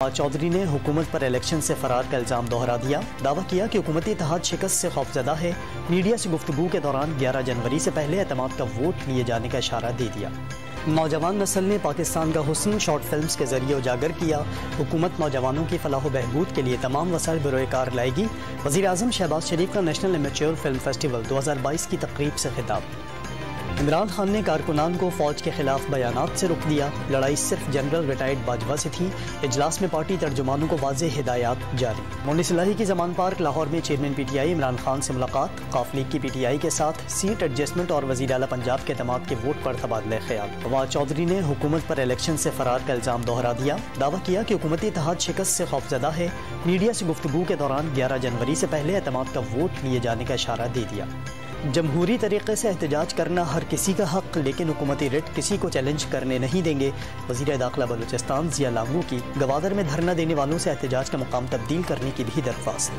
चौधरी ने हुकूमत पर इलेक्शन से फरार का इल्ज़ाम दोहरा दिया। दावा किया कि हुकूमती इत्तेहाद शिकस्त से खौफजदा है। मीडिया से गुफ्तगू के दौरान 11 जनवरी से पहले एतमाद का वोट लिए जाने का इशारा दे दिया। नौजवान नस्ल ने पाकिस्तान का हुस्न शॉर्ट फिल्म्स के जरिए उजागर किया। हुकूमत नौजवानों की फलाह बहबूद के लिए तमाम वसाइल बरोकार लाएगी। वज़ीर आज़म शहबाज शरीफ का नेशनल एमेच्योर फिल्म फेस्टिवल 2022 की तकरीब से खिताब। इमरान खान ने कारकुनान को फौज के खिलाफ बयानात से रोक दिया। लड़ाई सिर्फ जनरल रिटायर्ड बाजवा से थी। इजलास में पार्टी तर्जुमानों को वाज़ेह हिदायत जारी। मोनिस इलाही की जमान पार्क लाहौर में चेयरमैन PTI इमरान खान से मुलाकात। काफ लीग की PTI के साथ सीट एडजस्टमेंट और वज़ीर आला पंजाब के एतमाद के वोट पर तबादला ख्याल। फवाद चौधरी ने हुकूमत पर इलेक्शन से फरार का इल्ज़ाम दोहरा दिया। दावा किया कि हुकूमती इत्तेहाद शिकस्त से खौफजदा है। मीडिया से गुफ्तगू के दौरान 11 जनवरी से पहले एतमाद का वोट लिए जाने का इशारा दे दिया। जमहूरी तरीके से एहतजाज करना हर किसी का हक, लेकिन हुकूमती रिट किसी को चैलेंज करने नहीं देंगे। वज़ीर दाखिला बलूचिस्तान ज़िया लांगू की गवादर में धरना देने वालों से एहतजाज का मुकाम तब्दील करने की भी दरख्वास्त।